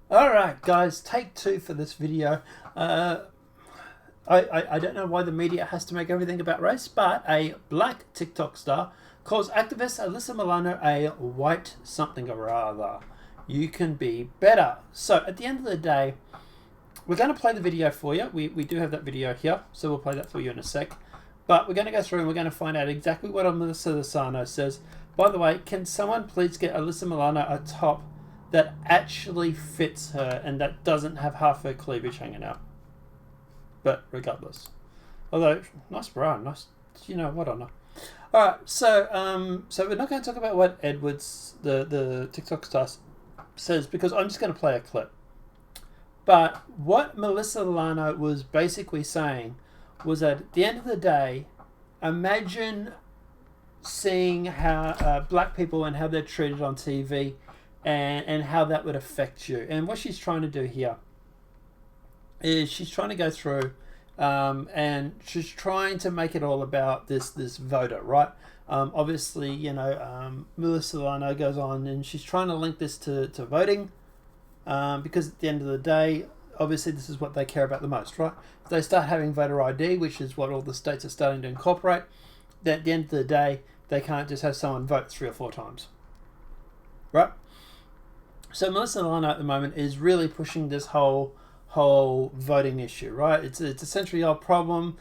Alright guys, take two for this video. I don't know why the media has to make everything about race, but a black TikTok star calls activist Alyssa Milano a white something or other. You can be better. So at the end of the day, we're going to play the video for you. We do have that video here, so we'll play that for you in a sec. But we're going to go through and we're going to find out exactly what Alyssa Milano says. By the way, can someone please get Alyssa Milano a top that actually fits her and that doesn't have half her cleavage hanging out? But regardless, although nice bra, nice, what on. All right, so we're not going to talk about what Edwards, the TikTok star, says because I'm just going to play a clip. But what Alyssa Milano was basically saying was that at the end of the day, imagine seeing how black people and how they're treated on TV and how that would affect you. And what she's trying to do here is she's trying to go through and she's trying to make it all about this voter, right? Obviously, Alyssa Milano goes on and she's trying to link this to voting because at the end of the day, obviously this is what they care about the most, right? If they start having voter ID, which is what all the states are starting to incorporate, then at the end of the day, they can't just have someone vote 3 or 4 times, right? So Alyssa Milano at the moment is really pushing this whole voting issue, right? It's a century-old problem.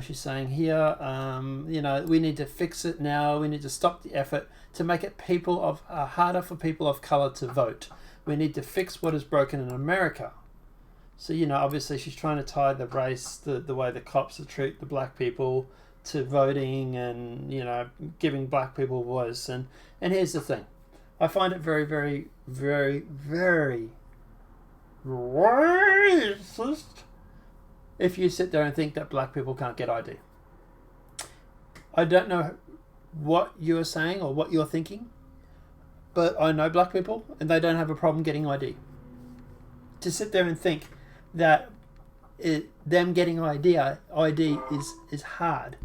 She's saying here, we need to fix it now. We need to stop the effort to make it harder for people of color to vote. We need to fix what is broken in America. So, obviously she's trying to tie the race, the way the cops treat the black people to voting and, giving black people a voice. And here's the thing. I find it very, very, very, very racist if you sit there and think that black people can't get ID. I don't know what you're saying or what you're thinking, but I know black people and they don't have a problem getting ID. To sit there and think that them getting ID is hard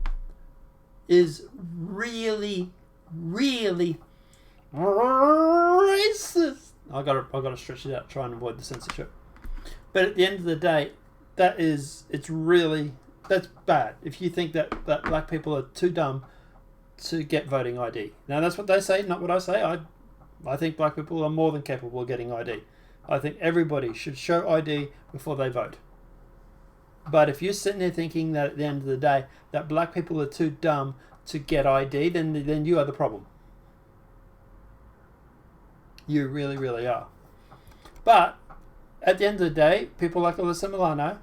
is really, really racist. I gotta stretch it out, try and avoid the censorship. But at the end of the day, that's bad. If you think that black people are too dumb to get voting ID. Now that's what they say, not what I say. I think black people are more than capable of getting ID. I think everybody should show ID before they vote. But if you're sitting there thinking that at the end of the day that black people are too dumb to get ID, then you are the problem. You really, really are. But at the end of the day, people like Alyssa Milano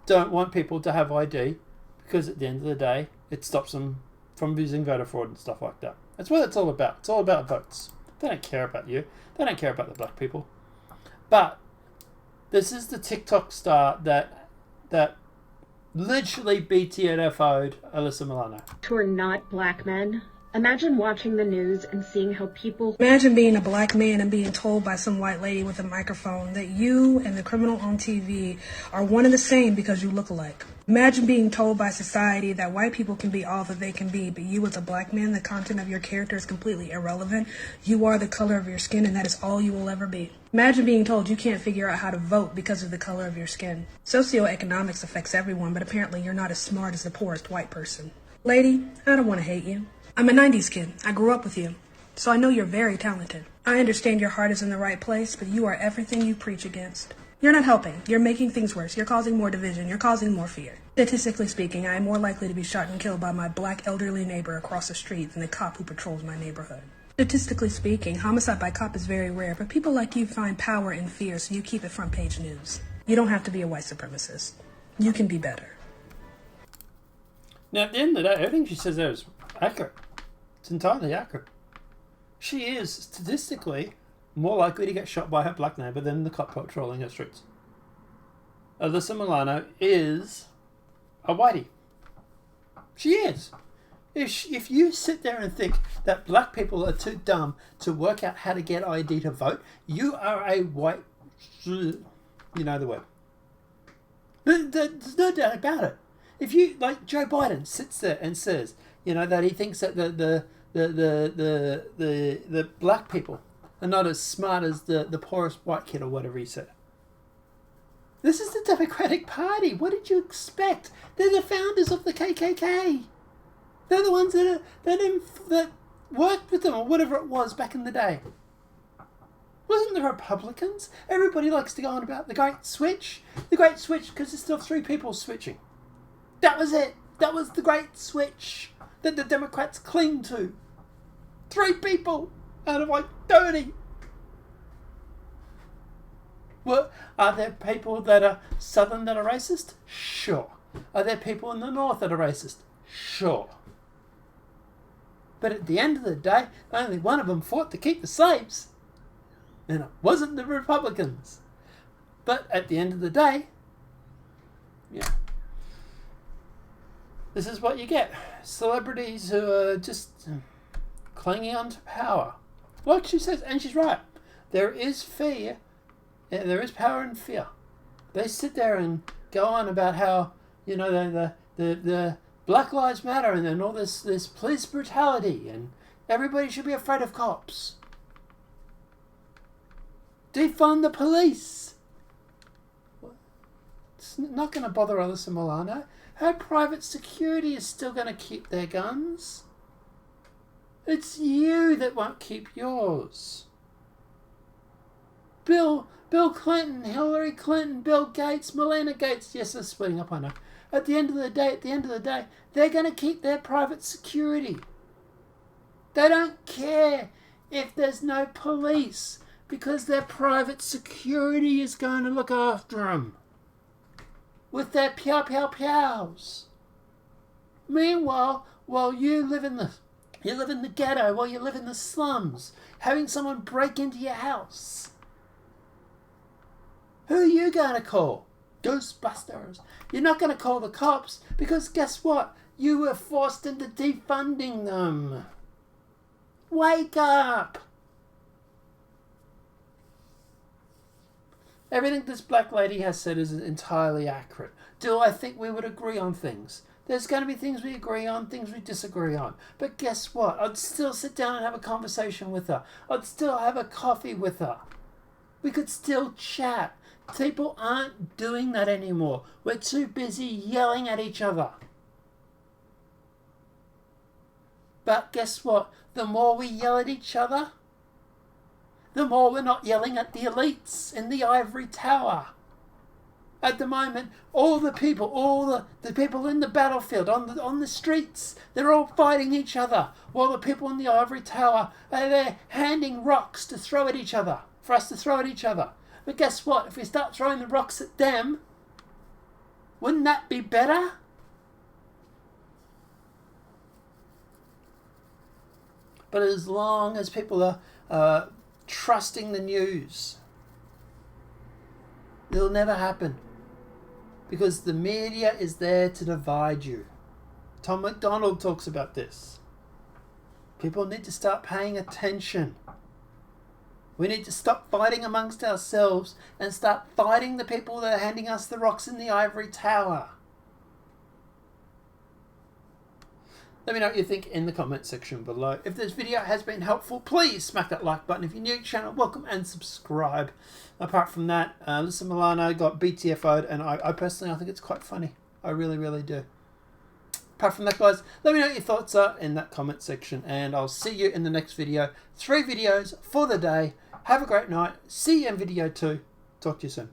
don't want people to have ID because at the end of the day, it stops them from using voter fraud and stuff like that. That's what it's all about. It's all about votes. They don't care about you. They don't care about the black people. But this is the TikTok star that literally BTFO'd Alyssa Milano. Who are not black men. Imagine watching the news and seeing how people... Imagine being a black man and being told by some white lady with a microphone that you and the criminal on TV are one and the same because you look alike. Imagine being told by society that white people can be all that they can be, but you as a black man, the content of your character is completely irrelevant. You are the color of your skin and that is all you will ever be. Imagine being told you can't figure out how to vote because of the color of your skin. Socioeconomics affects everyone, but apparently you're not as smart as the poorest white person. Lady, I don't want to hate you. I'm a 90s kid. I grew up with you. So I know you're very talented. I understand your heart is in the right place, but you are everything you preach against. You're not helping. You're making things worse. You're causing more division. You're causing more fear. Statistically speaking, I am more likely to be shot and killed by my black elderly neighbor across the street than the cop who patrols my neighborhood. Statistically speaking, homicide by cop is very rare, but people like you find power in fear, so you keep it front page news. You don't have to be a white supremacist. You can be better. Now, at the end of the day, everything she says there is accurate. It's entirely accurate. She is statistically more likely to get shot by her black neighbor than the cop patrolling her streets. Alyssa Milano is a whitey. She is. If you sit there and think that black people are too dumb to work out how to get ID to vote, you are a white... You know the word. There's no doubt about it. If you, like Joe Biden sits there and says, that he thinks that the black people are not as smart as the poorest white kid or whatever he said. This is the Democratic Party. What did you expect? They're the founders of the KKK. They're the ones that worked with them or whatever it was back in the day. Wasn't the Republicans? Everybody likes to go on about the Great Switch. The Great Switch because there's still 3 people switching. That was it. That was the Great Switch that the Democrats cling to. 3 people out of like 30. Well, are there people that are Southern that are racist? Sure. Are there people in the North that are racist? Sure. But at the end of the day, only one of them fought to keep the slaves. And it wasn't the Republicans. But at the end of the day, yeah. This is what you get. Celebrities who are just clinging on to power. Like she says, and she's right. There is fear. Yeah, there is power in fear. They sit there and go on about how, you know, the Black Lives Matter and then all this police brutality and everybody should be afraid of cops. Defund the police. It's not going to bother Alyssa Milano. Her private security is still going to keep their guns. It's you that won't keep yours. Bill Clinton, Hillary Clinton, Bill Gates, Melinda Gates. Yes, they're splitting up, I know. At the end of the day, they're going to keep their private security. They don't care if there's no police because their private security is going to look after them with their pows. Meanwhile, while you live in the ghetto, while you live in the slums, having someone break into your house. Who are you going to call? Ghostbusters. You're not going to call the cops because guess what? You were forced into defunding them. Wake up! Everything this black lady has said is entirely accurate. Do I think we would agree on things? There's going to be things we agree on, things we disagree on. But guess what? I'd still sit down and have a conversation with her. I'd still have a coffee with her. We could still chat. People aren't doing that anymore. We're too busy yelling at each other. But guess what? The more we yell at each other, the more we're not yelling at the elites in the ivory tower. At the moment, all the people in the battlefield, on the streets, they're all fighting each other, while the people in the ivory tower are there handing rocks to throw at each other, for us to throw at each other. But guess what? If we start throwing the rocks at them, wouldn't that be better? But as long as people are trusting the news, it'll never happen. Because the media is there to divide you. Tom MacDonald talks about this. People need to start paying attention. We need to stop fighting amongst ourselves and start fighting the people that are handing us the rocks in the ivory tower. Let me know what you think in the comment section below. If this video has been helpful, please smack that like button. If you're new to the channel, welcome and subscribe. Apart from that, Alyssa Milano got BTFO'd and I personally think it's quite funny. I really, really do. Apart from that, guys, let me know what your thoughts are in that comment section and I'll see you in the next video. 3 videos for the day. Have a great night. See you in video 2. Talk to you soon.